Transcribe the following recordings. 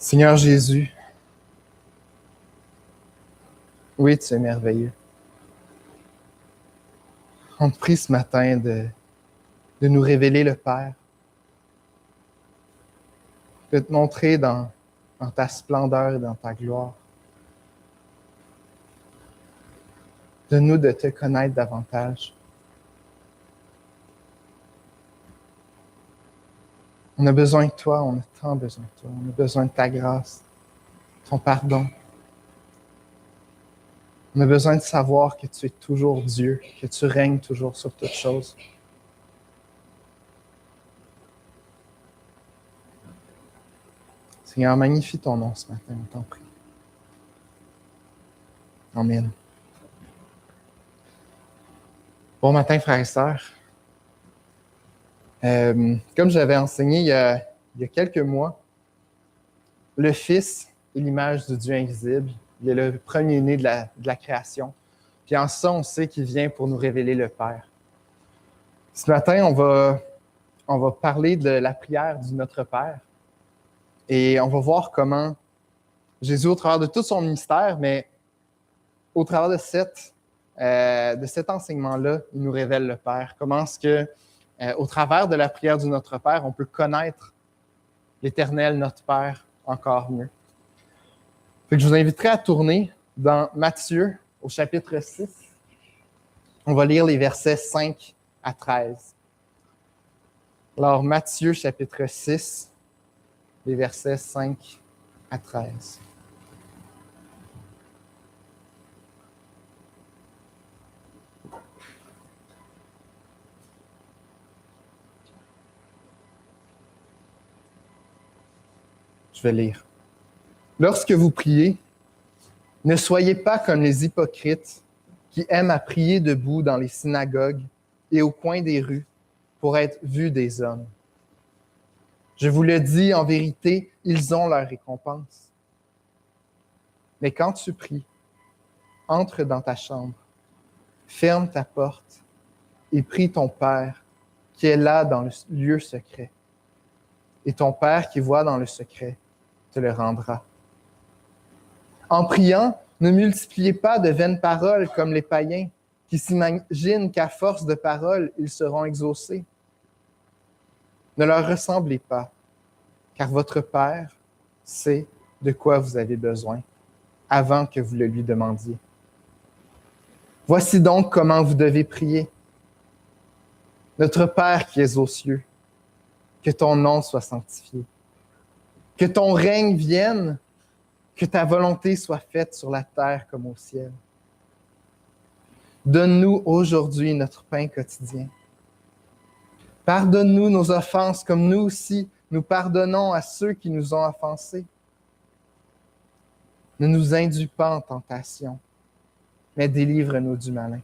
Seigneur Jésus, oui, tu es merveilleux. On te prie ce matin de nous révéler le Père, de te montrer dans ta splendeur et dans ta gloire. Donne-nous de te connaître davantage. On a besoin de toi, on a tant besoin de toi. On a besoin de ta grâce, ton pardon. On a besoin de savoir que tu es toujours Dieu, que tu règnes toujours sur toutes choses. Seigneur, magnifie ton nom ce matin, on t'en prie. Amen. Bon matin, frères et sœurs. Comme j'avais enseigné il y a quelques mois, le Fils est l'image du Dieu invisible. Il est le premier-né de la création. Puis en ça, on sait qu'il vient pour nous révéler le Père. Ce matin, on va parler de la prière du Notre Père. Et on va voir comment Jésus, au travers de tout son ministère, mais au travers de cet enseignement-là, il nous révèle le Père. Comment est-ce que, au travers de la prière du Notre Père, on peut connaître l'Éternel, notre Père, encore mieux. Fait que je vous inviterai à tourner dans Matthieu, au chapitre 6. On va lire les versets 5 à 13. Alors, Matthieu, chapitre 6, les versets 5 à 13. Je vais lire. Lorsque vous priez, ne soyez pas comme les hypocrites qui aiment à prier debout dans les synagogues et au coin des rues pour être vus des hommes. Je vous le dis, en vérité, ils ont leur récompense. Mais quand tu pries, entre dans ta chambre, ferme ta porte et prie ton Père qui est là dans le lieu secret. Et ton Père qui voit dans le secret te le rendra. En priant, ne multipliez pas de vaines paroles comme les païens qui s'imaginent qu'à force de paroles, ils seront exaucés. Ne leur ressemblez pas, car votre Père sait de quoi vous avez besoin avant que vous le lui demandiez. Voici donc comment vous devez prier. Notre Père qui es aux cieux, que ton nom soit sanctifié, que ton règne vienne, que ta volonté soit faite sur la terre comme au ciel. Donne-nous aujourd'hui notre pain quotidien. Pardonne-nous nos offenses comme nous aussi nous pardonnons à ceux qui nous ont offensés. Ne nous induis pas en tentation, mais délivre-nous du malin.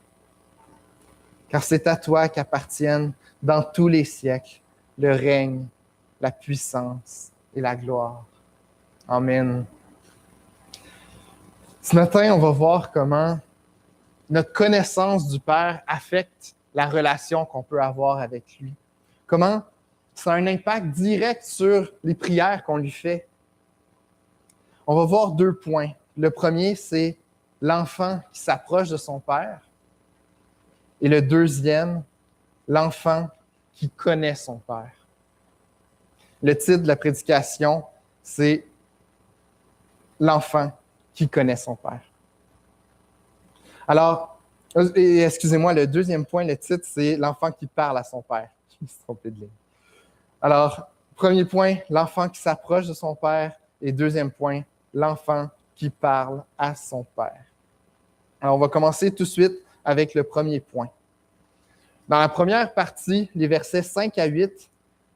Car c'est à toi qu'appartiennent dans tous les siècles le règne, la puissance et la gloire. Amen. Ce matin, on va voir comment notre connaissance du Père affecte la relation qu'on peut avoir avec lui. Comment ça a un impact direct sur les prières qu'on lui fait. On va voir 2 points. Le premier, c'est l'enfant qui s'approche de son Père. Et le deuxième, l'enfant qui connaît son Père. Le titre de la prédication, c'est l'enfant qui connaît son Père. Alors, excusez-moi, le deuxième point, le titre, c'est l'enfant qui parle à son Père. Je me suis trompé de ligne. Alors, premier point, l'enfant qui s'approche de son Père. Et deuxième point, l'enfant qui parle à son Père. Alors, on va commencer tout de suite avec le premier point. Dans la première partie, les versets 5 à 8,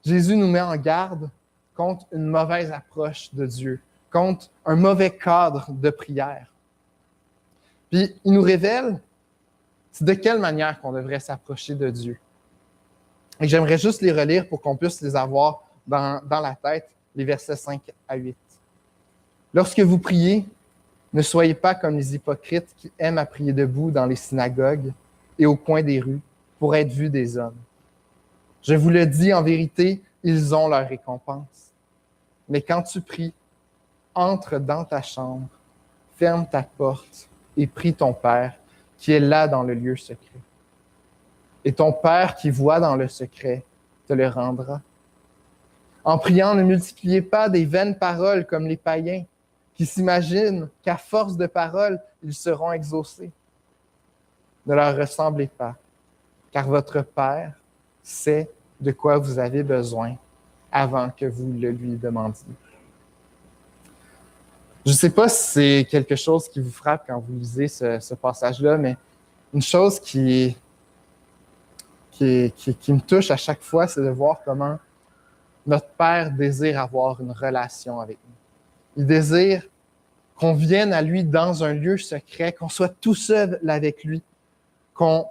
Jésus nous met en garde contre une mauvaise approche de Dieu, contre un mauvais cadre de prière. Puis, il nous révèle c'est de quelle manière qu'on devrait s'approcher de Dieu. Et j'aimerais juste les relire pour qu'on puisse les avoir dans la tête, les versets 5 à 8. Lorsque vous priez, ne soyez pas comme les hypocrites qui aiment à prier debout dans les synagogues et au coin des rues pour être vus des hommes. Je vous le dis, en vérité, ils ont leur récompense. Mais quand tu pries, entre dans ta chambre, ferme ta porte et prie ton Père qui est là dans le lieu secret. Et ton Père qui voit dans le secret te le rendra. En priant, ne multipliez pas des vaines paroles comme les païens qui s'imaginent qu'à force de paroles, ils seront exaucés. Ne leur ressemblez pas, car votre Père sait de quoi vous avez besoin avant que vous le lui demandiez. Je ne sais pas si c'est quelque chose qui vous frappe quand vous lisez ce passage-là, mais une chose qui me touche à chaque fois, c'est de voir comment notre Père désire avoir une relation avec nous. Il désire qu'on vienne à lui dans un lieu secret, qu'on soit tout seul avec lui, qu'on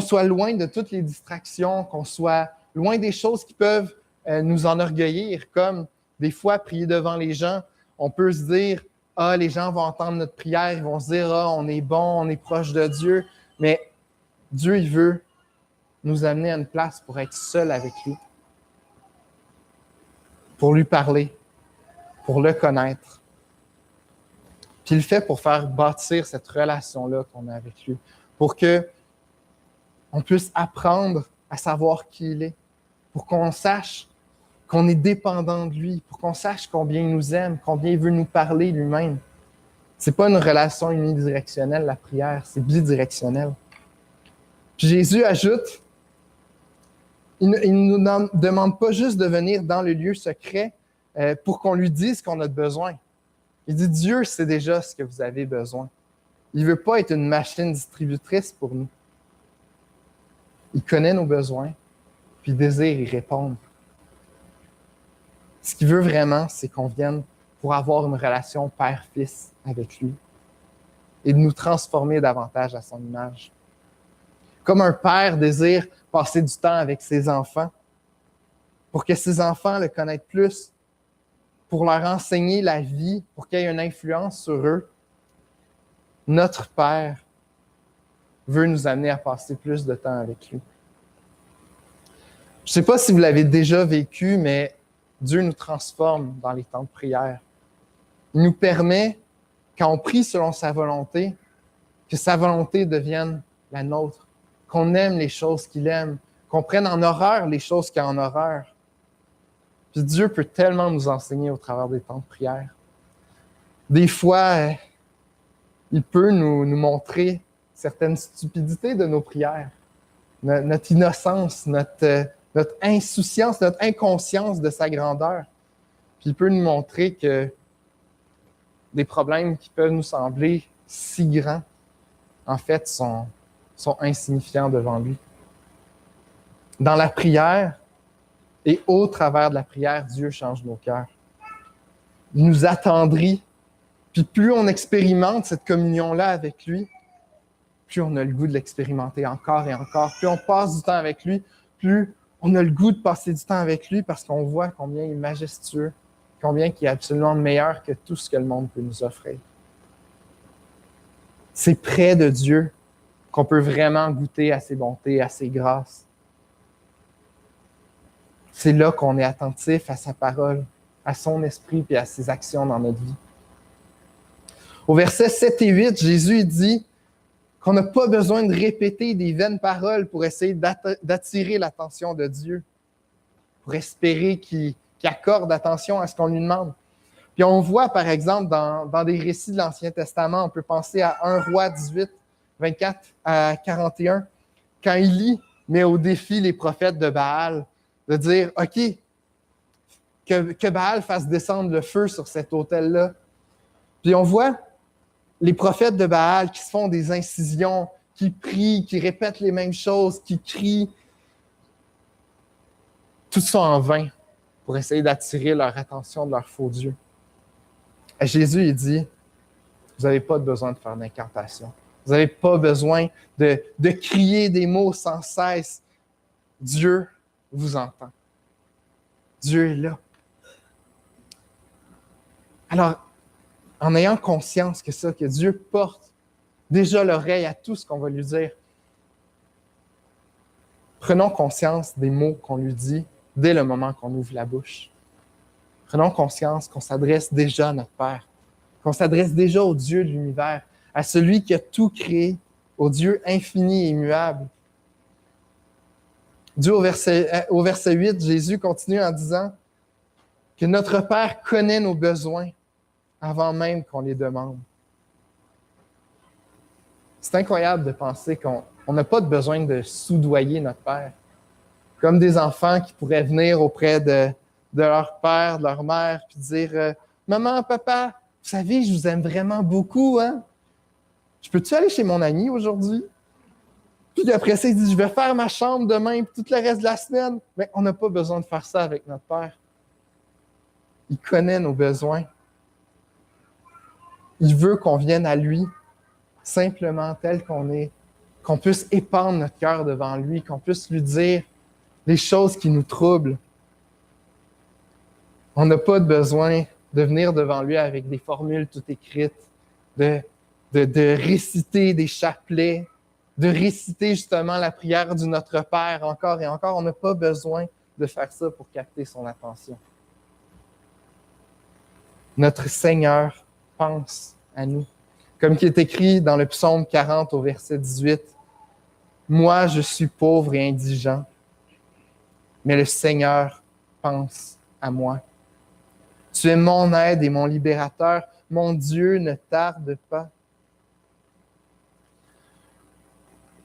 soit loin de toutes les distractions, qu'on soit loin des choses qui peuvent nous enorgueillir, comme des fois prier devant les gens. On peut se dire, ah, les gens vont entendre notre prière, ils vont se dire, ah, on est bon, on est proche de Dieu. Mais Dieu, il veut nous amener à une place pour être seul avec lui, pour lui parler, pour le connaître. Puis il le fait pour faire bâtir cette relation-là qu'on a avec lui, pour qu'on puisse apprendre à savoir qui il est, pour qu'on sache qu'on est dépendant de lui, pour qu'on sache combien il nous aime, combien il veut nous parler lui-même. C'est pas une relation unidirectionnelle, la prière, c'est bidirectionnel. Puis Jésus ajoute, il ne nous demande pas juste de venir dans le lieu secret pour qu'on lui dise qu'on a besoin. Il dit, Dieu sait déjà ce que vous avez besoin. Il ne veut pas être une machine distributrice pour nous. Il connaît nos besoins, puis il désire y répondre. Ce qu'il veut vraiment, c'est qu'on vienne pour avoir une relation père-fils avec lui et de nous transformer davantage à son image. Comme un père désire passer du temps avec ses enfants pour que ses enfants le connaissent plus, pour leur enseigner la vie, pour qu'il y ait une influence sur eux, notre Père veut nous amener à passer plus de temps avec lui. Je ne sais pas si vous l'avez déjà vécu, mais Dieu nous transforme dans les temps de prière. Il nous permet, quand on prie selon sa volonté, que sa volonté devienne la nôtre, qu'on aime les choses qu'il aime, qu'on prenne en horreur les choses qu'il a en horreur. Puis Dieu peut tellement nous enseigner au travers des temps de prière. Des fois, il peut nous montrer certaines stupidités de nos prières, notre innocence, notre insouciance, notre inconscience de sa grandeur. Puis il peut nous montrer que des problèmes qui peuvent nous sembler si grands, en fait, sont insignifiants devant lui. Dans la prière et au travers de la prière, Dieu change nos cœurs. Il nous attendrit. Puis plus on expérimente cette communion-là avec lui, plus on a le goût de l'expérimenter encore et encore. Plus on passe du temps avec lui, plus on a le goût de passer du temps avec lui parce qu'on voit combien il est majestueux, combien il est absolument meilleur que tout ce que le monde peut nous offrir. C'est près de Dieu qu'on peut vraiment goûter à ses bontés, à ses grâces. C'est là qu'on est attentif à sa parole, à son esprit et à ses actions dans notre vie. Au verset 7 et 8, Jésus dit qu'on n'a pas besoin de répéter des vaines paroles pour essayer d'attirer l'attention de Dieu, pour espérer qu'il accorde attention à ce qu'on lui demande. Puis on voit, par exemple, dans des récits de l'Ancien Testament, on peut penser à 1 Roi 18, 24 à 41, quand Élie met au défi les prophètes de Baal, de dire, OK, que Baal fasse descendre le feu sur cet autel-là. Puis on voit les prophètes de Baal qui se font des incisions, qui prient, qui répètent les mêmes choses, qui crient. Tout ça en vain pour essayer d'attirer leur attention de leur faux Dieu. Et Jésus, il dit, vous n'avez pas besoin de faire d'incantation. Vous n'avez pas besoin de crier des mots sans cesse. Dieu vous entend. Dieu est là. Alors, en ayant conscience que Dieu porte déjà l'oreille à tout ce qu'on va lui dire, prenons conscience des mots qu'on lui dit dès le moment qu'on ouvre la bouche. Prenons conscience qu'on s'adresse déjà à notre Père, qu'on s'adresse déjà au Dieu de l'univers, à celui qui a tout créé, au Dieu infini et immuable. Dieu, au verset 8, Jésus continue en disant que notre Père connaît nos besoins avant même qu'on les demande. C'est incroyable de penser qu'on n'a pas de besoin de soudoyer notre Père. Comme des enfants qui pourraient venir auprès de leur père, de leur mère, puis dire Maman, papa, vous savez, je vous aime vraiment beaucoup, hein? Je peux-tu aller chez mon ami aujourd'hui? Puis après ça, il dit Je vais faire ma chambre demain, puis tout le reste de la semaine. Mais on n'a pas besoin de faire ça avec notre Père. Il connaît nos besoins. Il veut qu'on vienne à lui simplement tel qu'on est, qu'on puisse épandre notre cœur devant lui, qu'on puisse lui dire les choses qui nous troublent. On n'a pas besoin de venir devant lui avec des formules toutes écrites, de réciter des chapelets, de réciter justement la prière du Notre Père encore et encore. On n'a pas besoin de faire ça pour capter son attention. Notre Seigneur pense à nous. Comme il est écrit dans le psaume 40 au verset 18, « Moi, je suis pauvre et indigent, mais le Seigneur pense à moi. Tu es mon aide et mon libérateur. Mon Dieu ne tarde pas. »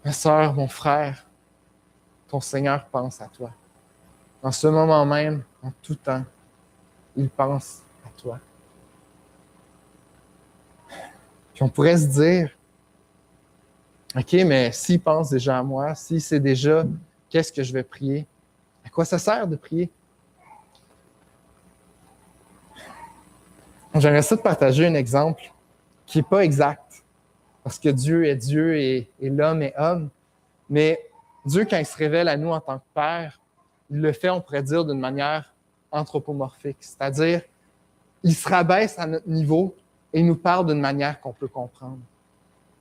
Ma sœur, mon frère, ton Seigneur pense à toi. En ce moment même, en tout temps, il pense à toi. Puis on pourrait se dire, OK, mais s'il pense déjà à moi, s'il sait déjà qu'est-ce que je vais prier, à quoi ça sert de prier? J'aimerais ça te partager un exemple qui n'est pas exact, parce que Dieu est Dieu et l'homme est homme, mais Dieu, quand il se révèle à nous en tant que Père, il le fait, on pourrait dire, d'une manière anthropomorphique, c'est-à-dire, il se rabaisse à notre niveau et il nous parle d'une manière qu'on peut comprendre.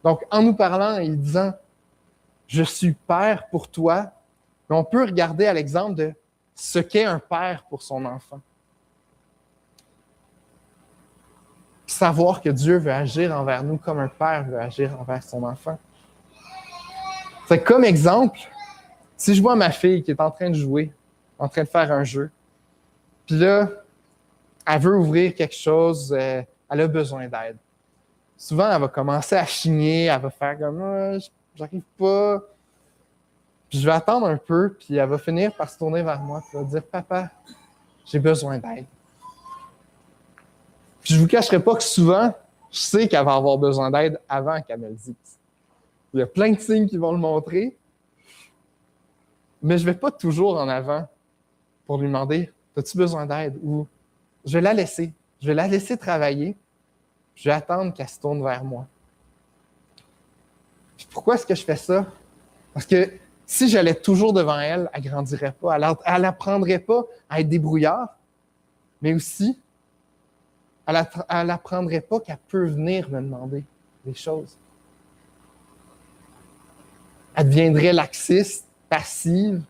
Donc, en nous parlant et disant « Je suis Père pour toi », on peut regarder à l'exemple de ce qu'est un père pour son enfant. Savoir que Dieu veut agir envers nous comme un père veut agir envers son enfant. C'est comme exemple, si je vois ma fille qui est en train de jouer, en train de faire un jeu, puis là, elle veut ouvrir quelque chose, elle a besoin d'aide. Souvent, elle va commencer à chigner, elle va faire comme j'arrive pas. Puis je vais attendre un peu, puis elle va finir par se tourner vers moi, puis elle va dire Papa, j'ai besoin d'aide. Puis je ne vous cacherai pas que souvent, je sais qu'elle va avoir besoin d'aide avant qu'elle me le dise. Il y a plein de signes qui vont le montrer, mais je ne vais pas toujours en avant pour lui demander as-tu besoin d'aide? Ou je vais la laisser travailler, je vais attendre qu'elle se tourne vers moi. Puis pourquoi est-ce que je fais ça? Parce que si j'allais toujours devant elle, elle ne grandirait pas, elle n'apprendrait pas à être débrouillard, mais aussi, elle n'apprendrait pas qu'elle peut venir me demander des choses. Elle deviendrait laxiste, passive,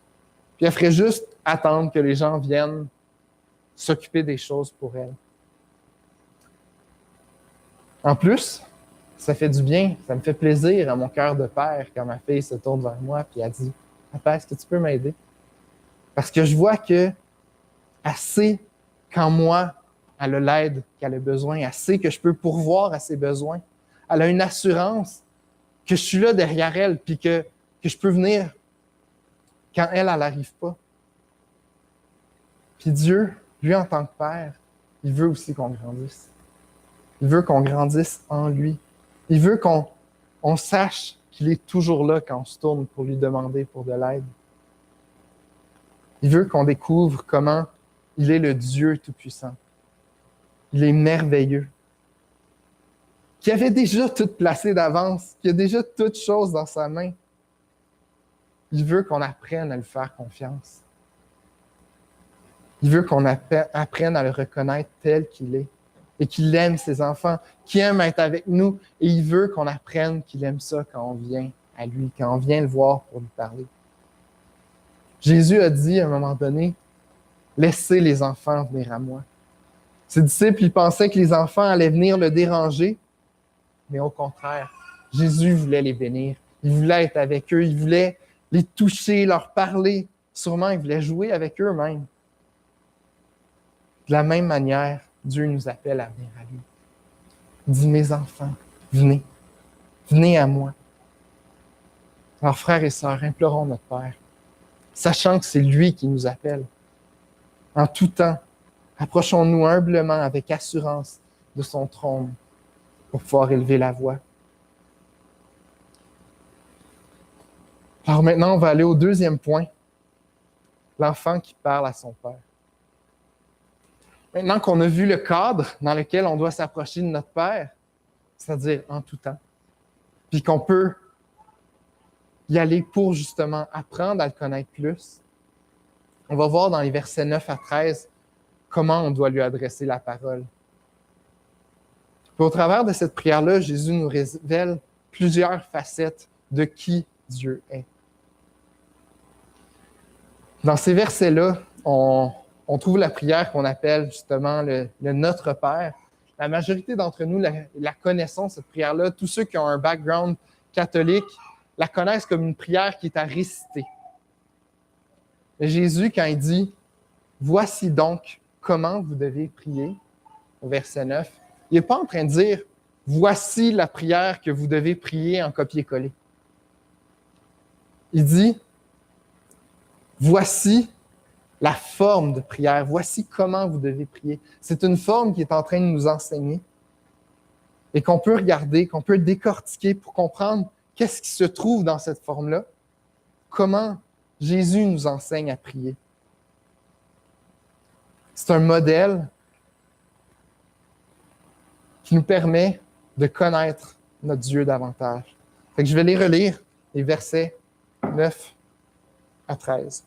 puis elle ferait juste attendre que les gens viennent s'occuper des choses pour elle. En plus, ça fait du bien, ça me fait plaisir à mon cœur de père quand ma fille se tourne vers moi et elle dit « Papa, est-ce que tu peux m'aider? » Parce que je vois qu'elle sait qu'en moi, elle a l'aide qu'elle a besoin, elle sait que je peux pourvoir à ses besoins. Elle a une assurance que je suis là derrière elle puis que je peux venir quand elle n'arrive pas. Puis Dieu, lui en tant que Père, il veut aussi qu'on grandisse. Il veut qu'on grandisse en lui. Il veut qu'on sache qu'il est toujours là quand on se tourne pour lui demander pour de l'aide. Il veut qu'on découvre comment il est le Dieu Tout-Puissant. Il est merveilleux. Qui avait déjà tout placé d'avance, qui a déjà toutes choses dans sa main. Il veut qu'on apprenne à lui faire confiance. Il veut qu'on apprenne à le reconnaître tel qu'il est et qu'il aime ses enfants, qu'il aime être avec nous et il veut qu'on apprenne qu'il aime ça quand on vient à lui, quand on vient le voir pour lui parler. Jésus a dit à un moment donné, « Laissez les enfants venir à moi. Ses disciples, ils pensaient que les enfants allaient venir le déranger, mais au contraire, Jésus voulait les bénir. Il voulait être avec eux, il voulait les toucher, leur parler. Sûrement, il voulait jouer avec eux même. De la même manière, Dieu nous appelle à venir à lui. Il dit, mes enfants, venez. Venez à moi. Alors, frères et sœurs, implorons notre Père, sachant que c'est lui qui nous appelle. En tout temps, approchons-nous humblement avec assurance de son trône pour pouvoir élever la voix. Alors maintenant, on va aller au deuxième point, l'enfant qui parle à son Père. Maintenant qu'on a vu le cadre dans lequel on doit s'approcher de notre Père, c'est-à-dire en tout temps, puis qu'on peut y aller pour justement apprendre à le connaître plus, on va voir dans les versets 9 à 13 comment on doit lui adresser la parole. Puis au travers de cette prière-là, Jésus nous révèle plusieurs facettes de qui Dieu est. Dans ces versets-là, on trouve la prière qu'on appelle justement le Notre Père. La majorité d'entre nous la connaissons, cette prière-là. Tous ceux qui ont un background catholique la connaissent comme une prière qui est à réciter. Et Jésus, quand il dit « Voici donc comment vous devez prier », au verset 9, il n'est pas en train de dire « Voici la prière que vous devez prier en copier-coller ». Il dit « Voici la forme de prière. Voici comment vous devez prier. » C'est une forme qui est en train de nous enseigner et qu'on peut regarder, qu'on peut décortiquer pour comprendre qu'est-ce qui se trouve dans cette forme-là, comment Jésus nous enseigne à prier. C'est un modèle qui nous permet de connaître notre Dieu davantage. Fait que je vais les relire, les versets 9 à 13.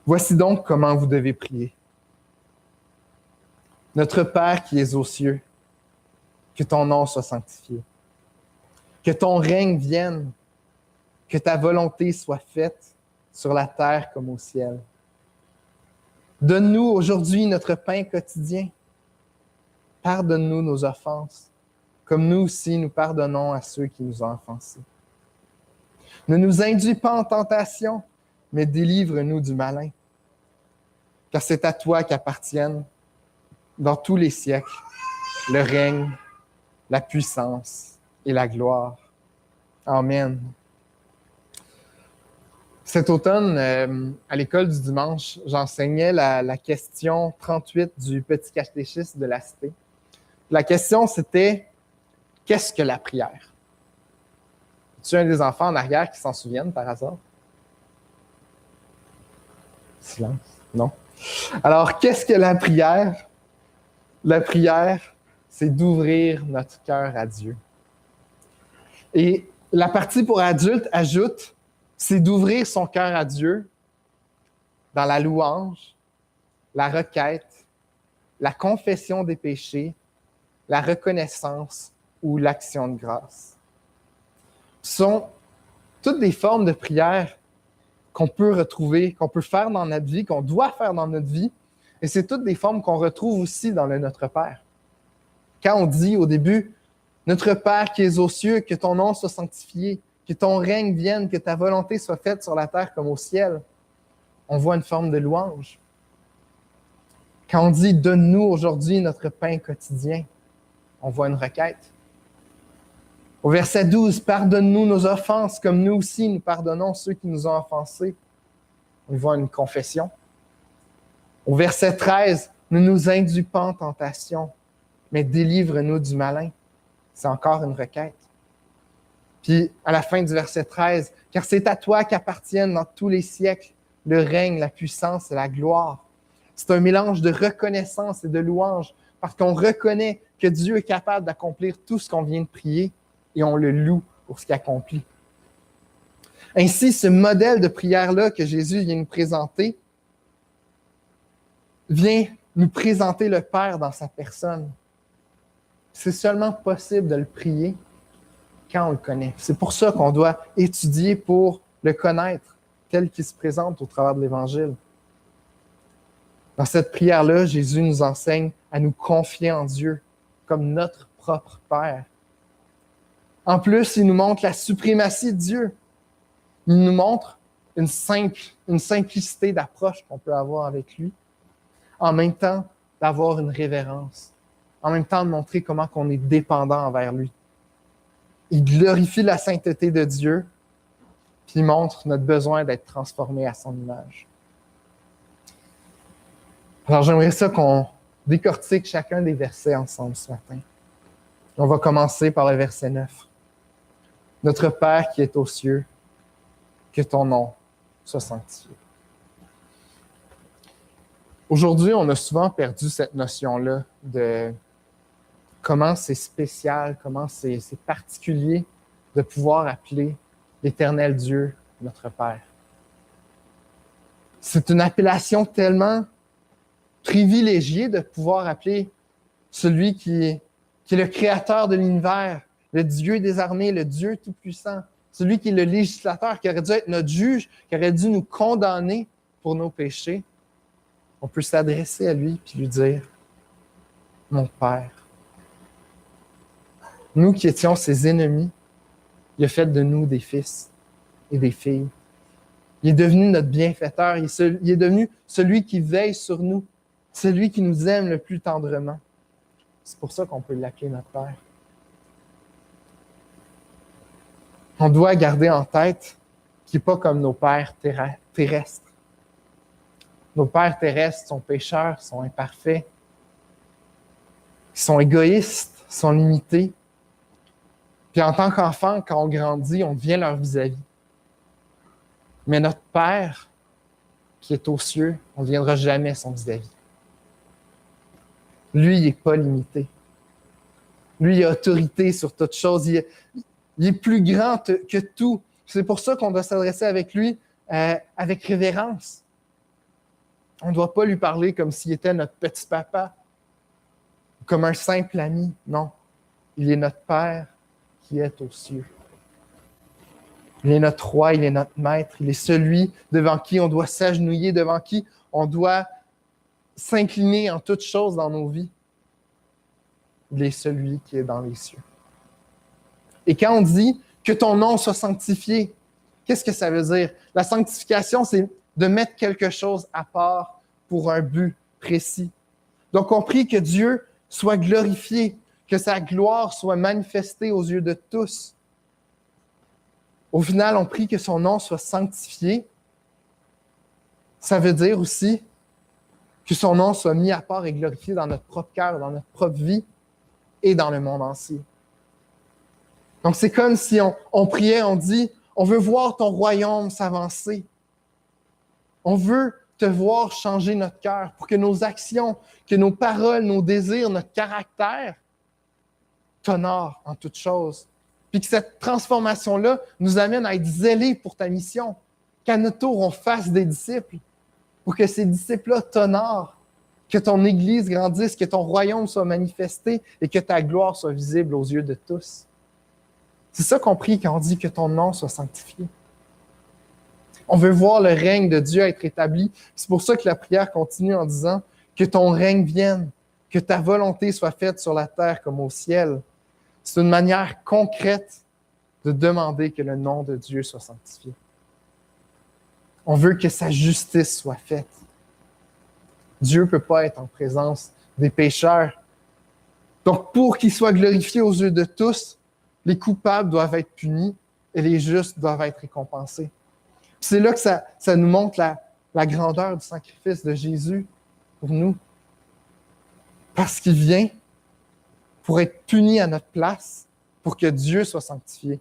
Voici donc comment vous devez prier. Notre Père qui es aux cieux, que ton nom soit sanctifié, que ton règne vienne, que ta volonté soit faite sur la terre comme au ciel. Donne-nous aujourd'hui notre pain quotidien. Pardonne-nous nos offenses, comme nous aussi nous pardonnons à ceux qui nous ont offensés. Ne nous induis pas en tentation, mais délivre-nous du malin. Car c'est à toi qu'appartiennent, dans tous les siècles, le règne, la puissance et la gloire. Amen. Cet automne, à l'école du dimanche, j'enseignais la question 38 du petit catéchisme de la Cité. La question, c'était « Qu'est-ce que la prière? » As-tu un des enfants en arrière qui s'en souviennent par hasard? Silence. Non. Alors, qu'est-ce que la prière? La prière, c'est d'ouvrir notre cœur à Dieu. Et la partie pour adultes ajoute, c'est d'ouvrir son cœur à Dieu dans la louange, la requête, la confession des péchés, la reconnaissance ou l'action de grâce. Ce sont toutes des formes de prière qu'on peut retrouver, qu'on peut faire dans notre vie, qu'on doit faire dans notre vie. Et c'est toutes des formes qu'on retrouve aussi dans le Notre Père. Quand on dit au début, « Notre Père qui es aux cieux, que ton nom soit sanctifié, que ton règne vienne, que ta volonté soit faite sur la terre comme au ciel », on voit une forme de louange. Quand on dit « Donne-nous aujourd'hui notre pain quotidien », on voit une requête. Au verset 12, « Pardonne-nous nos offenses, comme nous aussi nous pardonnons ceux qui nous ont offensés », on voit une confession. Au verset 13, « Ne nous induis pas en tentation, mais délivre-nous du malin ». C'est encore une requête. Puis, à la fin du verset 13, « Car c'est à toi qu'appartiennent dans tous les siècles le règne, la puissance et la gloire. » C'est un mélange de reconnaissance et de louange, parce qu'on reconnaît que Dieu est capable d'accomplir tout ce qu'on vient de prier et on le loue pour ce qu'il accomplit. Ainsi, ce modèle de prière-là que Jésus vient nous présenter, vient nous présenter le Père dans sa personne. C'est seulement possible de le prier quand on le connaît. C'est pour ça qu'on doit étudier pour le connaître. tel qu'il se présente au travers de l'Évangile. Dans cette prière-là, Jésus nous enseigne à nous confier en Dieu comme notre propre Père. En plus, il nous montre la suprématie de Dieu. Il nous montre une simplicité d'approche qu'on peut avoir avec lui, en même temps d'avoir une révérence, en même temps de montrer comment on est dépendant envers lui. Il glorifie la sainteté de Dieu, puis il montre notre besoin d'être transformé à son image. Alors j'aimerais ça qu'on décortique chacun des versets ensemble ce matin. On va commencer par le verset 9. Notre Père qui est aux cieux, que ton nom soit sanctifié. Aujourd'hui, on a souvent perdu cette notion-là de comment c'est spécial, comment c'est particulier de pouvoir appeler l'Éternel Dieu notre Père. C'est une appellation tellement privilégiée de pouvoir appeler celui qui est le créateur de l'univers, le Dieu des armées, le Dieu tout-puissant, celui qui est le législateur, qui aurait dû être notre juge, qui aurait dû nous condamner pour nos péchés. On peut s'adresser à lui et lui dire « Mon Père ». Nous qui étions ses ennemis, il a fait de nous des fils et des filles. Il est devenu notre bienfaiteur, il est devenu celui qui veille sur nous, celui qui nous aime le plus tendrement. C'est pour ça qu'on peut l'appeler notre Père. On doit garder en tête qu'il n'est pas comme nos pères terrestres. Nos pères terrestres sont pécheurs, sont imparfaits, ils sont égoïstes, sont limités. Puis en tant qu'enfant, quand on grandit, on devient leur vis-à-vis. Mais notre Père, qui est aux cieux, on ne deviendra jamais son vis-à-vis. Lui, il n'est pas limité. Lui, il a autorité sur toute chose. Il est plus grand que tout. C'est pour ça qu'on doit s'adresser avec lui avec révérence. On ne doit pas lui parler comme s'il était notre petit papa, comme un simple ami. Non, il est notre Père qui est aux cieux. Il est notre roi, il est notre maître, il est celui devant qui on doit s'agenouiller, devant qui on doit s'incliner en toutes choses dans nos vies. Il est celui qui est dans les cieux. Et quand on dit que ton nom soit sanctifié, qu'est-ce que ça veut dire? La sanctification, c'est de mettre quelque chose à part pour un but précis. Donc, on prie que Dieu soit glorifié, que sa gloire soit manifestée aux yeux de tous. Au final, on prie que son nom soit sanctifié. Ça veut dire aussi que son nom soit mis à part et glorifié dans notre propre cœur, dans notre propre vie et dans le monde entier. Donc, c'est comme si on priait, on dit, on veut voir ton royaume s'avancer. On veut te voir changer notre cœur pour que nos actions, que nos paroles, nos désirs, notre caractère t'honorent en toutes choses. Puis que cette transformation-là nous amène à être zélés pour ta mission, qu'à notre tour, on fasse des disciples, pour que ces disciples-là t'honorent, que ton Église grandisse, que ton royaume soit manifesté et que ta gloire soit visible aux yeux de tous. C'est ça qu'on prie quand on dit que ton nom soit sanctifié. On veut voir le règne de Dieu être établi. C'est pour ça que la prière continue en disant que ton règne vienne, que ta volonté soit faite sur la terre comme au ciel. C'est une manière concrète de demander que le nom de Dieu soit sanctifié. On veut que sa justice soit faite. Dieu ne peut pas être en présence des pécheurs. Donc, pour qu'il soit glorifié aux yeux de tous, les coupables doivent être punis et les justes doivent être récompensés. C'est là que ça nous montre la grandeur du sacrifice de Jésus pour nous. Parce qu'il vient pour être puni à notre place, pour que Dieu soit sanctifié,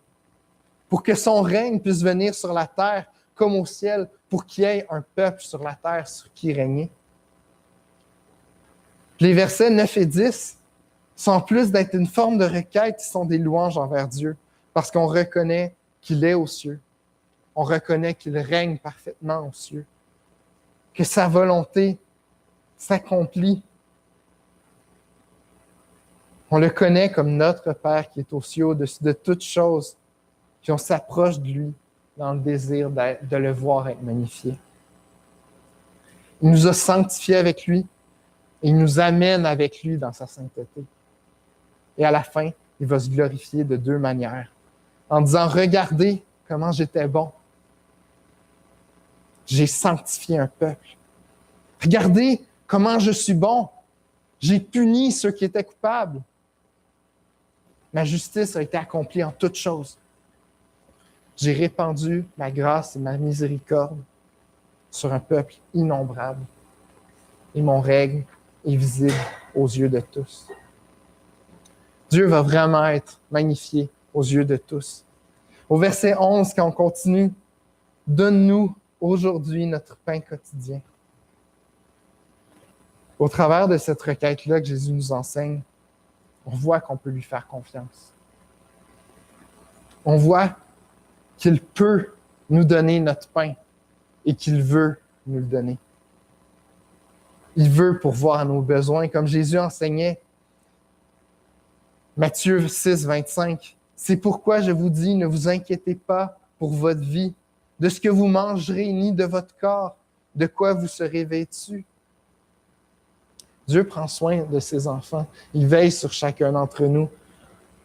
pour que son règne puisse venir sur la terre comme au ciel, pour qu'il y ait un peuple sur la terre sur qui régner. Les versets 9 et 10 sont en plus d'être une forme de requête, ils sont des louanges envers Dieu, parce qu'on reconnaît qu'il est aux cieux. On reconnaît qu'il règne parfaitement aux cieux, que sa volonté s'accomplit. On le connaît comme notre Père qui est aux cieux, au-dessus de toutes choses, puis on s'approche de lui dans le désir de le voir être magnifié. Il nous a sanctifiés avec lui et il nous amène avec lui dans sa sainteté. Et à la fin, il va se glorifier de deux manières. En disant, regardez comment j'étais bon. J'ai sanctifié un peuple. Regardez comment je suis bon. J'ai puni ceux qui étaient coupables. Ma justice a été accomplie en toutes choses. J'ai répandu ma grâce et ma miséricorde sur un peuple innombrable. Et mon règne est visible aux yeux de tous. Dieu va vraiment être magnifié aux yeux de tous. Au verset 11, quand on continue, « Donne-nous aujourd'hui notre pain quotidien. » Au travers de cette requête-là que Jésus nous enseigne, on voit qu'on peut lui faire confiance. On voit qu'il peut nous donner notre pain et qu'il veut nous le donner. Il veut pourvoir à nos besoins, comme Jésus enseignait. Matthieu 6, 25. « C'est pourquoi je vous dis, ne vous inquiétez pas pour votre vie, de ce que vous mangerez, ni de votre corps, de quoi vous serez vêtus. » Dieu prend soin de ses enfants. Il veille sur chacun d'entre nous.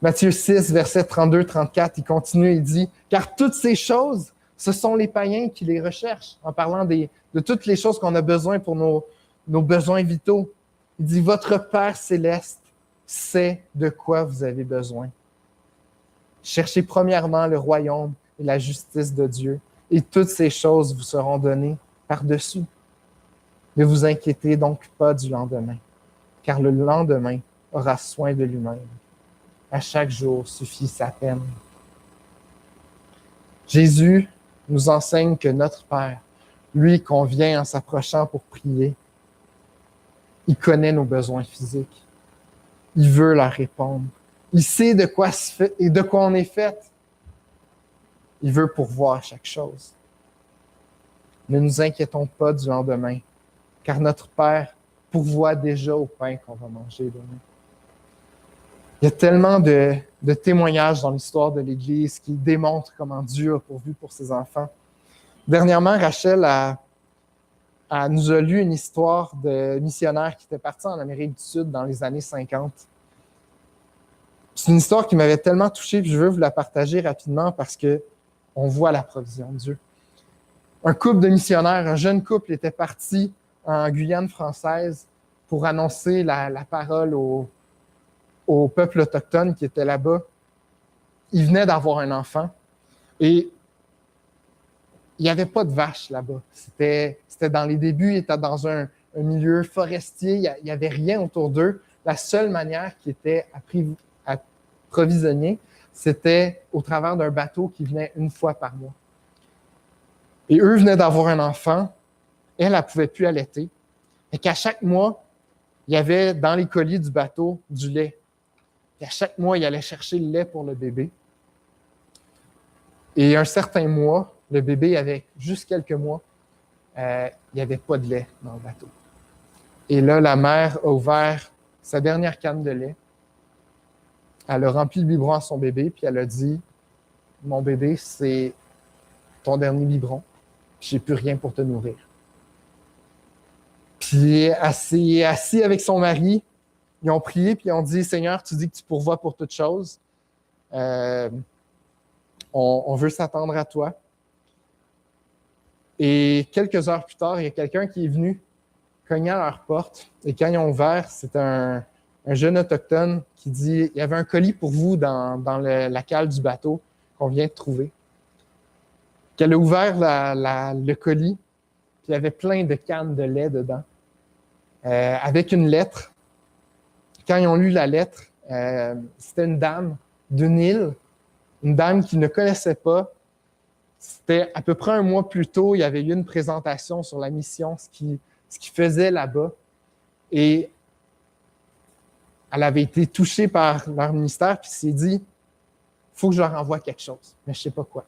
Matthieu 6, versets 32-34, il continue et dit « Car toutes ces choses, ce sont les païens qui les recherchent. » En parlant de toutes les choses qu'on a besoin pour nos besoins vitaux. Il dit « Votre Père céleste sait de quoi vous avez besoin. Cherchez premièrement le royaume et la justice de Dieu, et toutes ces choses vous seront données par-dessus. Ne vous inquiétez donc pas du lendemain, car le lendemain aura soin de lui-même. À chaque jour suffit sa peine. » Jésus nous enseigne que notre Père, lui qu'on vient en s'approchant pour prier, il connaît nos besoins physiques. Il veut leur répondre. Il sait de quoi on est fait. Il veut pourvoir chaque chose. Ne nous inquiétons pas du lendemain, car notre Père pourvoit déjà au pain qu'on va manger demain. Il y a tellement de témoignages dans l'histoire de l'Église qui démontrent comment Dieu a pourvu pour ses enfants. Dernièrement, Rachel nous a lu une histoire de missionnaire qui était parti en Amérique du Sud dans les années 50. C'est une histoire qui m'avait tellement touché que je veux vous la partager rapidement parce qu'on voit la provision de Dieu. Un couple de missionnaires, un jeune couple était parti en Guyane française pour annoncer la parole au peuple autochtone qui était là-bas. Il venait d'avoir un enfant et il n'y avait pas de vaches là-bas. C'était dans les débuts, ils étaient dans un milieu forestier, il n'y avait rien autour d'eux. La seule manière qui était approvisionner, c'était au travers d'un bateau qui venait une fois par mois. Et eux venaient d'avoir un enfant, elle ne pouvait plus allaiter, et qu'à chaque mois, il y avait dans les colis du bateau du lait. Et à chaque mois, il allait chercher le lait pour le bébé. Et un certain mois, le bébé avait juste quelques mois, il n'y avait pas de lait dans le bateau. Et là, la mère a ouvert sa dernière canne de lait. Elle a rempli le biberon à son bébé, puis elle a dit « Mon bébé, c'est ton dernier biberon, j'ai plus rien pour te nourrir. » Puis, assis avec son mari, ils ont prié, puis ils ont dit « Seigneur, tu dis que tu pourvois pour toutes choses. On veut s'attendre à toi. » Et quelques heures plus tard, il y a quelqu'un qui est venu cogner à leur porte. Et quand ils ont ouvert, c'était un jeune autochtone qui dit « Il y avait un colis pour vous dans la cale du bateau qu'on vient de trouver. » Qu'elle a ouvert le colis, puis il y avait plein de cannes de lait dedans, avec une lettre. Quand ils ont lu la lettre, c'était une dame d'une île, une dame qu'ils ne connaissaient pas. C'était à peu près un mois plus tôt, il y avait eu une présentation sur la mission, ce qu'ils faisaient là-bas. Et elle avait été touchée par leur ministère, puis s'est dit, il faut que je leur envoie quelque chose, mais je ne sais pas quoi.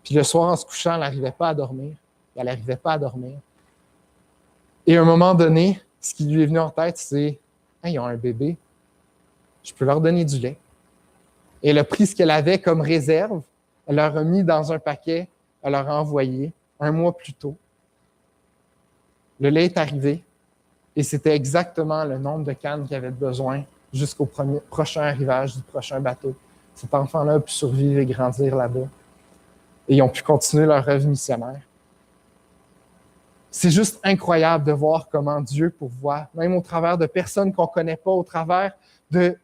Puis le soir, en se couchant, elle n'arrivait pas à dormir. Elle n'arrivait pas à dormir. Et à un moment donné, ce qui lui est venu en tête, c'est « Hey, ils ont un bébé, je peux leur donner du lait. » Et elle a pris ce qu'elle avait comme réserve, elle leur a mis dans un paquet elle leur a envoyé 1 mois plus tôt. Le lait est arrivé et c'était exactement le nombre de cannes qu'il avait besoin jusqu'au prochain arrivage du prochain bateau. Cet enfant-là a pu survivre et grandir là-bas. Et ils ont pu continuer leur œuvre missionnaire. C'est juste incroyable de voir comment Dieu pourvoit, même au travers de personnes qu'on ne connaît pas, au travers de...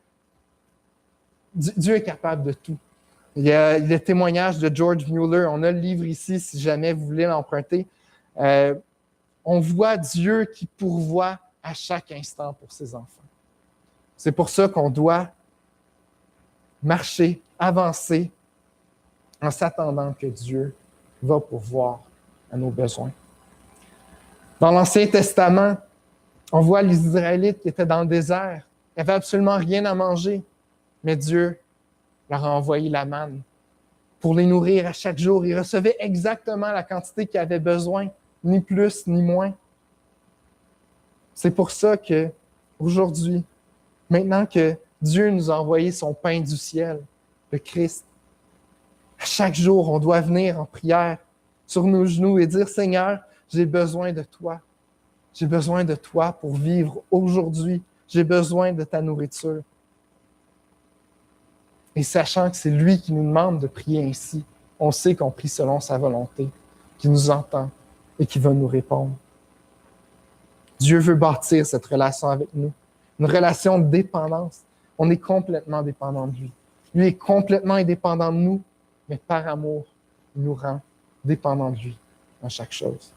Dieu est capable de tout. Il y a le témoignage de George Mueller. On a le livre ici, si jamais vous voulez l'emprunter. On voit Dieu qui pourvoit à chaque instant pour ses enfants. C'est pour ça qu'on doit marcher, avancer, en s'attendant que Dieu va pourvoir à nos besoins. Dans l'Ancien Testament, on voit les Israélites qui étaient dans le désert. Ils n'avaient absolument rien à manger, mais Dieu leur a envoyé la manne pour les nourrir à chaque jour. Ils recevaient exactement la quantité qu'ils avaient besoin, ni plus ni moins. C'est pour ça que aujourd'hui, maintenant que Dieu nous a envoyé son pain du ciel, le Christ, à chaque jour, on doit venir en prière sur nos genoux et dire « Seigneur, j'ai besoin de toi. J'ai besoin de toi pour vivre aujourd'hui. J'ai besoin de ta nourriture. » Et sachant que c'est lui qui nous demande de prier ainsi, on sait qu'on prie selon sa volonté, qu'il nous entend et qu'il va nous répondre. Dieu veut bâtir cette relation avec nous, une relation de dépendance. On est complètement dépendant de lui. Lui est complètement indépendant de nous, mais par amour, il nous rend dépendants de lui dans chaque chose.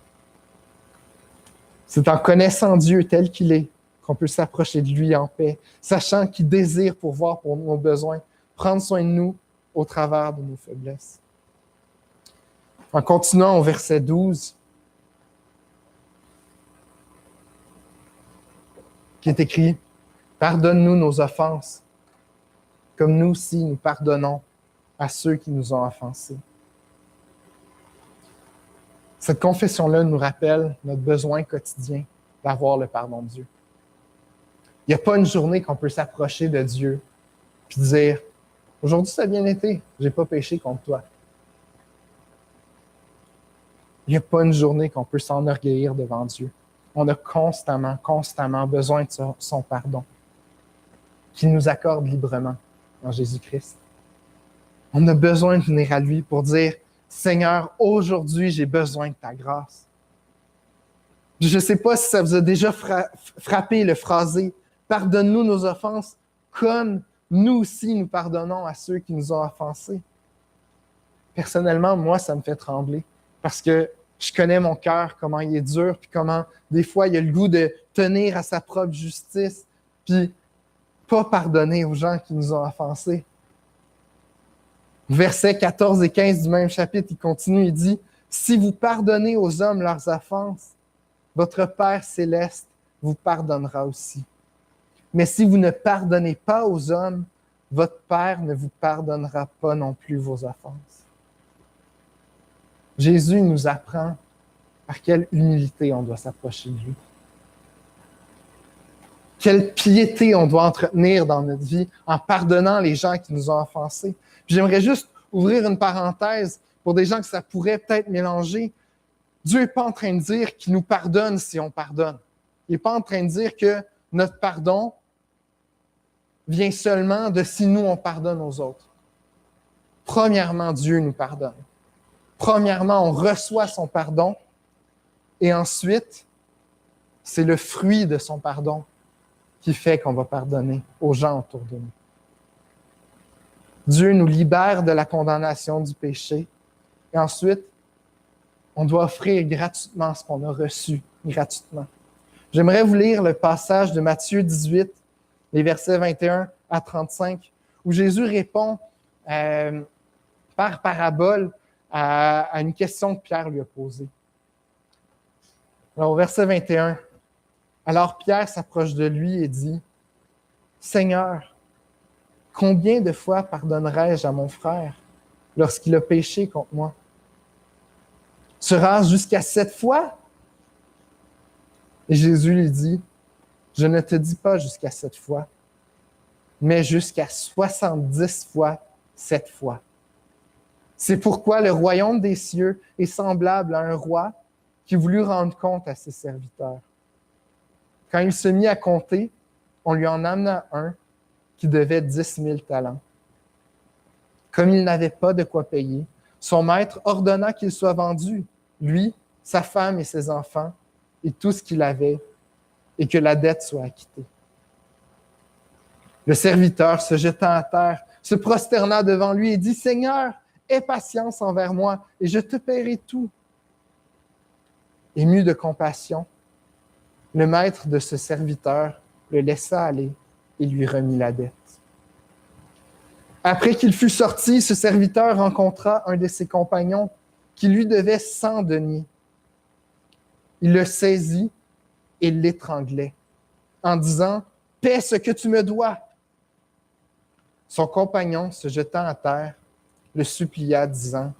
C'est en connaissant Dieu tel qu'il est qu'on peut s'approcher de lui en paix, sachant qu'il désire pourvoir pour nos besoins, prendre soin de nous au travers de nos faiblesses. En continuant au verset 12, qui est écrit « Pardonne-nous nos offenses, comme nous aussi nous pardonnons à ceux qui nous ont offensés. » Cette confession-là nous rappelle notre besoin quotidien d'avoir le pardon de Dieu. Il n'y a pas une journée qu'on peut s'approcher de Dieu et dire « Aujourd'hui, ça a bien été, je n'ai pas péché contre toi. » Il n'y a pas une journée qu'on peut s'enorgueillir devant Dieu. On a constamment besoin de son pardon, qu'il nous accorde librement en Jésus-Christ. On a besoin de venir à lui pour dire « Seigneur, aujourd'hui, j'ai besoin de ta grâce. » Je ne sais pas si ça vous a déjà frappé le phrasé « Pardonne-nous nos offenses comme nous aussi nous pardonnons à ceux qui nous ont offensés. » Personnellement, moi, ça me fait trembler parce que je connais mon cœur, comment il est dur, puis comment des fois il a le goût de tenir à sa propre justice, puis pas pardonner aux gens qui nous ont offensés. Versets 14 et 15 du même chapitre, il continue, il dit « Si vous pardonnez aux hommes leurs offenses, votre Père céleste vous pardonnera aussi. Mais si vous ne pardonnez pas aux hommes, votre Père ne vous pardonnera pas non plus vos offenses. » Jésus nous apprend par quelle humilité on doit s'approcher de lui. Quelle piété on doit entretenir dans notre vie en pardonnant les gens qui nous ont offensés. J'aimerais juste ouvrir une parenthèse pour des gens que ça pourrait peut-être mélanger. Dieu n'est pas en train de dire qu'il nous pardonne si on pardonne. Il n'est pas en train de dire que notre pardon vient seulement de si nous, on pardonne aux autres. Premièrement, Dieu nous pardonne. Premièrement, on reçoit son pardon et ensuite, c'est le fruit de son pardon qui fait qu'on va pardonner aux gens autour de nous. Dieu nous libère de la condamnation du péché et ensuite, on doit offrir gratuitement ce qu'on a reçu gratuitement. J'aimerais vous lire le passage de Matthieu 18, les versets 21 à 35, où Jésus répond par parabole à une question que Pierre lui a posée. Alors, au verset 21, « Alors Pierre s'approche de lui et dit, « Seigneur, combien de fois pardonnerai-je à mon frère lorsqu'il a péché contre moi? Sera-ce jusqu'à 7 fois? » Et Jésus lui dit, « Je ne te dis pas jusqu'à 7 fois, mais jusqu'à 70 fois 7 fois. » C'est pourquoi le royaume des cieux est semblable à un roi qui voulut rendre compte à ses serviteurs. Quand il se mit à compter, on lui en amena un qui devait 10 000 talents. Comme il n'avait pas de quoi payer, son maître ordonna qu'il soit vendu, lui, sa femme et ses enfants, et tout ce qu'il avait, et que la dette soit acquittée. Le serviteur, se jetant à terre, se prosterna devant lui et dit, « Seigneur, aie patience envers moi, et je te paierai tout. » Ému de compassion, le maître de ce serviteur le laissa aller et lui remit la dette. Après qu'il fut sorti, ce serviteur rencontra un de ses compagnons qui lui devait 100 deniers. Il le saisit et l'étranglait en disant, « Paie ce que tu me dois. » Son compagnon, se jetant à terre, le supplia, disant,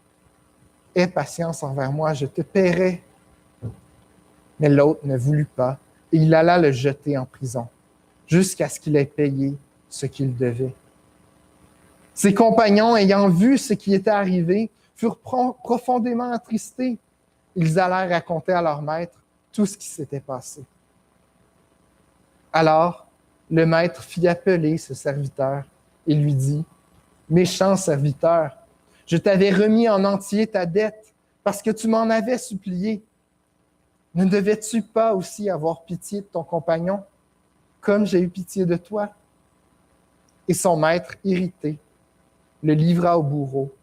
« Aie patience envers moi, je te paierai. » Mais l'autre ne voulut pas, et il alla le jeter en prison, jusqu'à ce qu'il ait payé ce qu'il devait. Ses compagnons, ayant vu ce qui était arrivé, furent profondément attristés. Ils allèrent raconter à leur maître tout ce qui s'était passé. Alors, le maître fit appeler ce serviteur et lui dit, « Méchant serviteur, je t'avais remis en entier ta dette parce que tu m'en avais supplié. Ne devais-tu pas aussi avoir pitié de ton compagnon, comme j'ai eu pitié de toi? » Et son maître, irrité, le livra au bourreau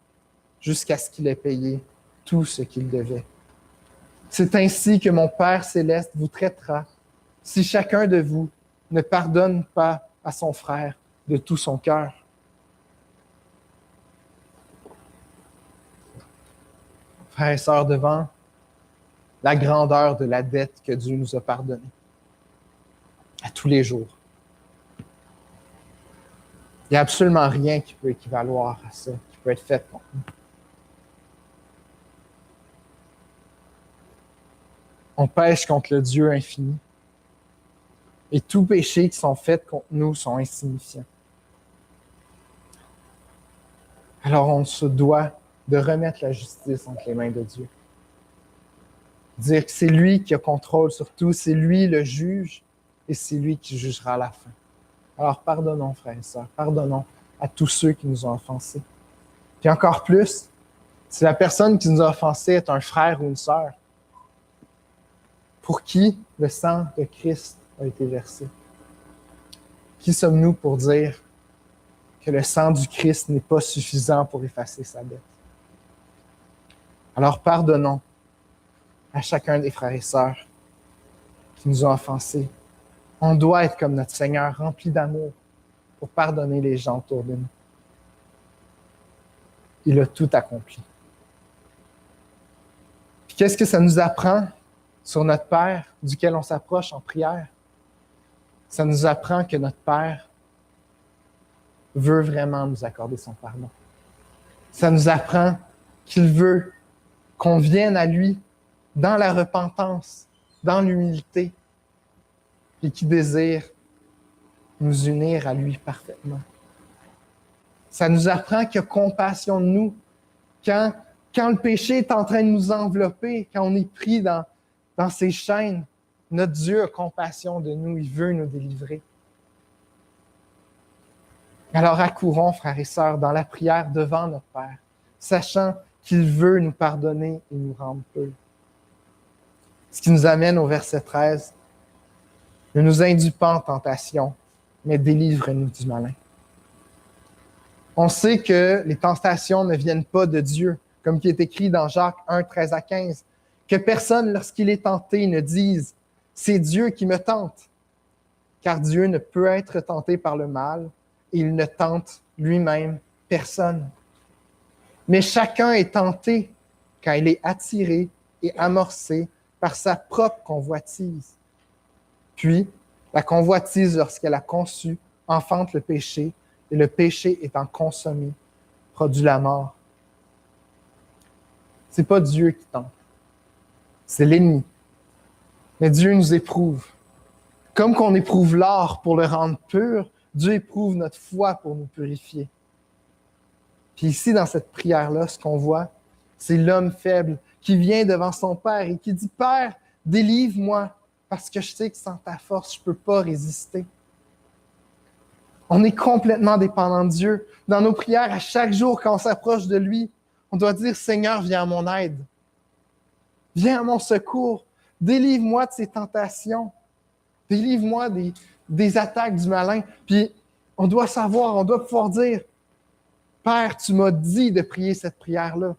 jusqu'à ce qu'il ait payé tout ce qu'il devait. C'est ainsi que mon Père céleste vous traitera si chacun de vous ne pardonne pas à son frère de tout son cœur. Frères et sœurs, devant la grandeur de la dette que Dieu nous a pardonnée à tous les jours, il n'y a absolument rien qui peut équivaloir à ça, qui peut être fait contre nous. On pêche contre le Dieu infini. Et tous péchés qui sont faits contre nous sont insignifiants. Alors on se doit de remettre la justice entre les mains de Dieu. Dire que c'est lui qui a contrôle sur tout, c'est lui le juge et c'est lui qui jugera à la fin. Alors pardonnons, frères et sœurs, pardonnons à tous ceux qui nous ont offensés. Puis encore plus, si la personne qui nous a offensés est un frère ou une sœur, pour qui le sang de Christ a été versé. Qui sommes-nous pour dire que le sang du Christ n'est pas suffisant pour effacer sa dette? Alors pardonnons à chacun des frères et sœurs qui nous ont offensés. On doit être comme notre Seigneur, rempli d'amour pour pardonner les gens autour de nous. Il a tout accompli. Puis qu'est-ce que ça nous apprend sur notre Père, duquel on s'approche en prière? Ça nous apprend que notre Père veut vraiment nous accorder son pardon. Ça nous apprend qu'il veut qu'on vienne à lui dans la repentance, dans l'humilité, et qu'il désire nous unir à lui parfaitement. Ça nous apprend qu'il a compassion de nous. Quand le péché est en train de nous envelopper, quand on est pris dans ses chaînes, notre Dieu a compassion de nous, il veut nous délivrer. Alors accourons, frères et sœurs, dans la prière devant notre Père, sachant qu'il veut nous pardonner et nous rendre purs. Ce qui nous amène au verset 13. Ne nous induis pas en tentation, mais délivre-nous du malin. On sait que les tentations ne viennent pas de Dieu, comme qui est écrit dans Jacques 1, 13 à 15. Que personne, lorsqu'il est tenté, ne dise « C'est Dieu qui me tente », car Dieu ne peut être tenté par le mal et il ne tente lui-même personne. Mais chacun est tenté quand il est attiré et amorcé par sa propre convoitise. Puis, la convoitise, lorsqu'elle a conçu, enfante le péché, et le péché étant consommé, produit la mort. Ce n'est pas Dieu qui tente, c'est l'ennemi. Mais Dieu nous éprouve. Comme qu'on éprouve l'or pour le rendre pur, Dieu éprouve notre foi pour nous purifier. Puis ici, dans cette prière-là, ce qu'on voit, c'est l'homme faible qui vient devant son Père et qui dit, « Père, délivre-moi, parce que je sais que sans ta force, je ne peux pas résister. » On est complètement dépendant de Dieu. Dans nos prières, à chaque jour, quand on s'approche de lui, on doit dire, « Seigneur, viens à mon aide. Viens à mon secours. Délivre-moi de ces tentations. Délivre-moi des attaques du malin. » Puis on doit savoir, on doit pouvoir dire, « Père, tu m'as dit de prier cette prière-là.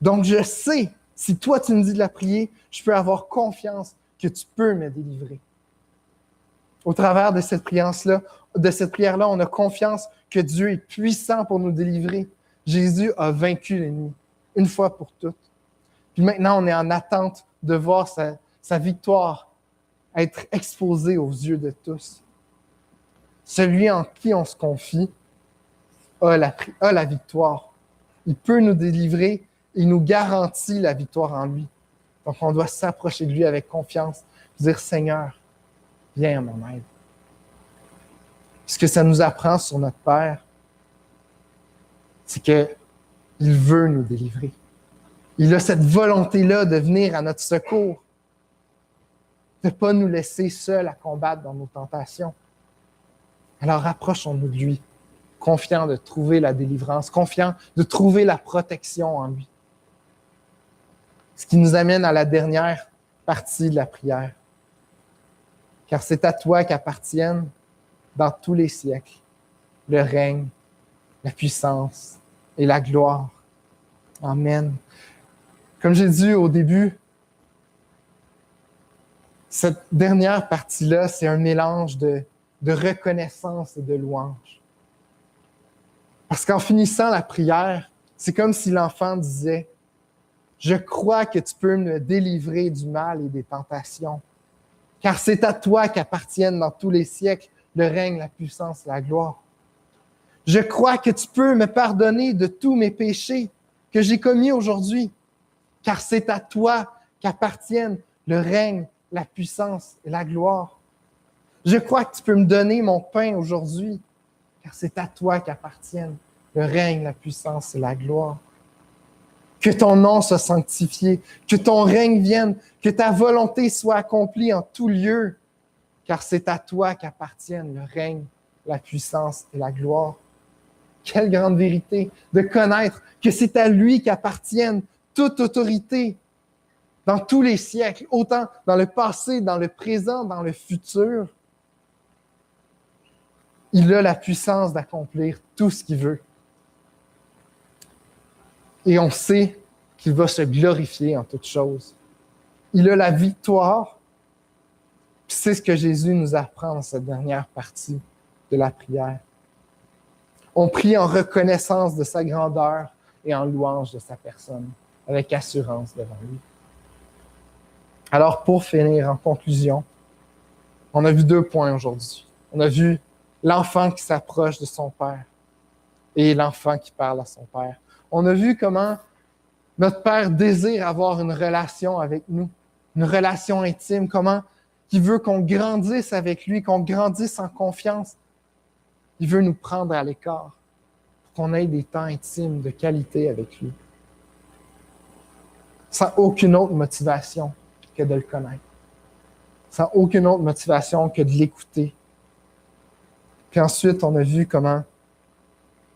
Donc je sais, si toi tu me dis de la prier, je peux avoir confiance que tu peux me délivrer. » Au travers de cette prière-là, on a confiance que Dieu est puissant pour nous délivrer. Jésus a vaincu l'ennemi, une fois pour toutes. Puis maintenant, on est en attente de voir sa victoire être exposée aux yeux de tous. Celui en qui on se confie a la victoire. Il peut nous délivrer, il nous garantit la victoire en lui. Donc, on doit s'approcher de lui avec confiance, dire, « Seigneur, viens à mon aide. » Ce que ça nous apprend sur notre Père, c'est qu'il veut nous délivrer. Il a cette volonté-là de venir à notre secours, de ne pas nous laisser seuls à combattre dans nos tentations. Alors, rapprochons-nous de lui, confiants de trouver la délivrance, confiants de trouver la protection en lui. Ce qui nous amène à la dernière partie de la prière. Car c'est à toi qu'appartiennent, dans tous les siècles, le règne, la puissance et la gloire. Amen. Comme j'ai dit au début, cette dernière partie-là, c'est un mélange de reconnaissance et de louange. Parce qu'en finissant la prière, c'est comme si l'enfant disait, « Je crois que tu peux me délivrer du mal et des tentations, car c'est à toi qu'appartiennent dans tous les siècles le règne, la puissance et la gloire. Je crois que tu peux me pardonner de tous mes péchés que j'ai commis aujourd'hui, car c'est à toi qu'appartiennent le règne, la puissance et la gloire. Je crois que tu peux me donner mon pain aujourd'hui, car c'est à toi qu'appartiennent le règne, la puissance et la gloire. Que ton nom soit sanctifié, que ton règne vienne, que ta volonté soit accomplie en tout lieu, car c'est à toi qu'appartiennent le règne, la puissance et la gloire. » Quelle grande vérité de connaître que c'est à lui qu'appartiennent toute autorité dans tous les siècles, autant dans le passé, dans le présent, dans le futur. Il a la puissance d'accomplir tout ce qu'il veut. Et on sait qu'il va se glorifier en toutes choses. Il a la victoire. Puis c'est ce que Jésus nous apprend dans cette dernière partie de la prière. On prie en reconnaissance de sa grandeur et en louange de sa personne, avec assurance devant lui. Alors, pour finir, en conclusion, on a vu 2 points aujourd'hui. On a vu l'enfant qui s'approche de son Père et l'enfant qui parle à son Père. On a vu comment notre Père désire avoir une relation avec nous, une relation intime, comment il veut qu'on grandisse avec lui, qu'on grandisse en confiance. Il veut nous prendre à l'écart pour qu'on ait des temps intimes de qualité avec lui, sans aucune autre motivation que de le connaître, sans aucune autre motivation que de l'écouter. Puis ensuite, on a vu comment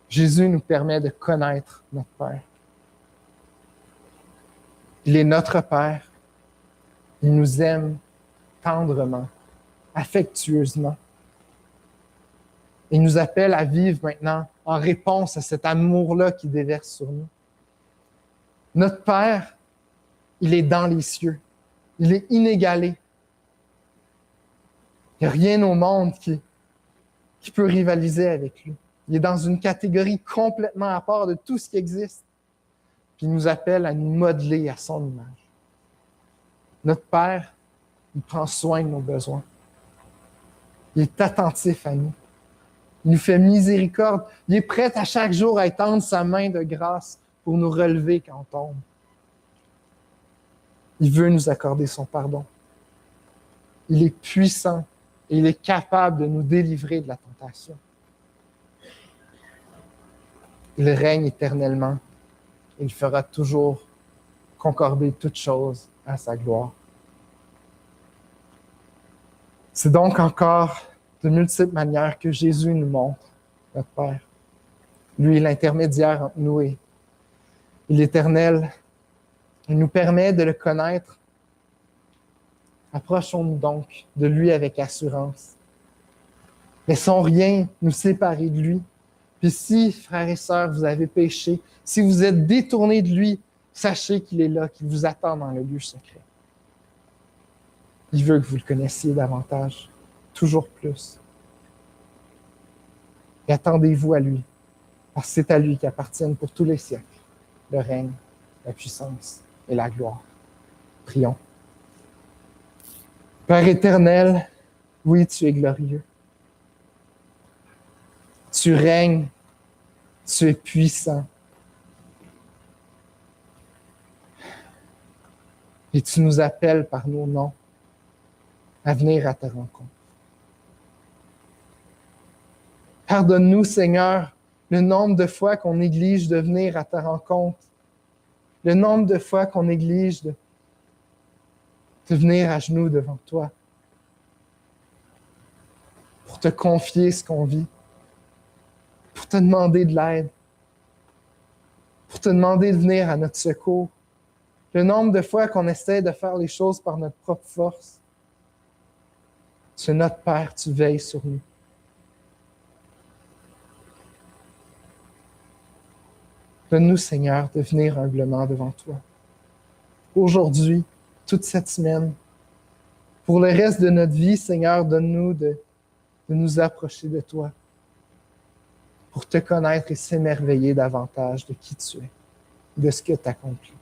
Jésus nous permet de connaître notre Père. Il est notre Père. Il nous aime tendrement, affectueusement. Il nous appelle à vivre maintenant en réponse à cet amour-là qui déverse sur nous. Notre Père, il est dans les cieux. Il est inégalé. Il n'y a rien au monde qui peut rivaliser avec lui. Il est dans une catégorie complètement à part de tout ce qui existe. Puis il nous appelle à nous modeler à son image. Notre Père, il prend soin de nos besoins. Il est attentif à nous. Il nous fait miséricorde. Il est prêt à chaque jour à étendre sa main de grâce pour nous relever quand on tombe. Il veut nous accorder son pardon. Il est puissant et il est capable de nous délivrer de la tentation. Il règne éternellement. Il fera toujours concorder toutes choses à sa gloire. C'est donc encore de multiples manières que Jésus nous montre notre Père. Lui, l'intermédiaire entre nous et l'Éternel. Il nous permet de le connaître. Approchons-nous donc de lui avec assurance. Laissons rien nous séparer de lui. Puis si, frères et sœurs, vous avez péché, si vous êtes détournés de lui, sachez qu'il est là, qu'il vous attend dans le lieu secret. Il veut que vous le connaissiez davantage, toujours plus. Et attendez-vous à lui, parce que c'est à lui qu'appartiennent pour tous les siècles le règne, la puissance et la gloire. Prions. Père éternel, oui, tu es glorieux. Tu règnes, tu es puissant. Et tu nous appelles par nos noms à venir à ta rencontre. Pardonne-nous, Seigneur, le nombre de fois qu'on néglige de venir à ta rencontre, le nombre de fois qu'on néglige de venir à genoux devant toi pour te confier ce qu'on vit, pour te demander de l'aide, pour te demander de venir à notre secours. Le nombre de fois qu'on essaie de faire les choses par notre propre force. Tu es notre Père, tu veilles sur nous. Donne-nous, Seigneur, de venir humblement devant toi. Aujourd'hui, toute cette semaine, pour le reste de notre vie, Seigneur, donne-nous de nous approcher de toi pour te connaître et s'émerveiller davantage de qui tu es, de ce que tu accomplis.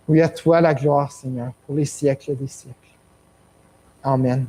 Oui, à toi la gloire, Seigneur, pour les siècles des siècles. Amen.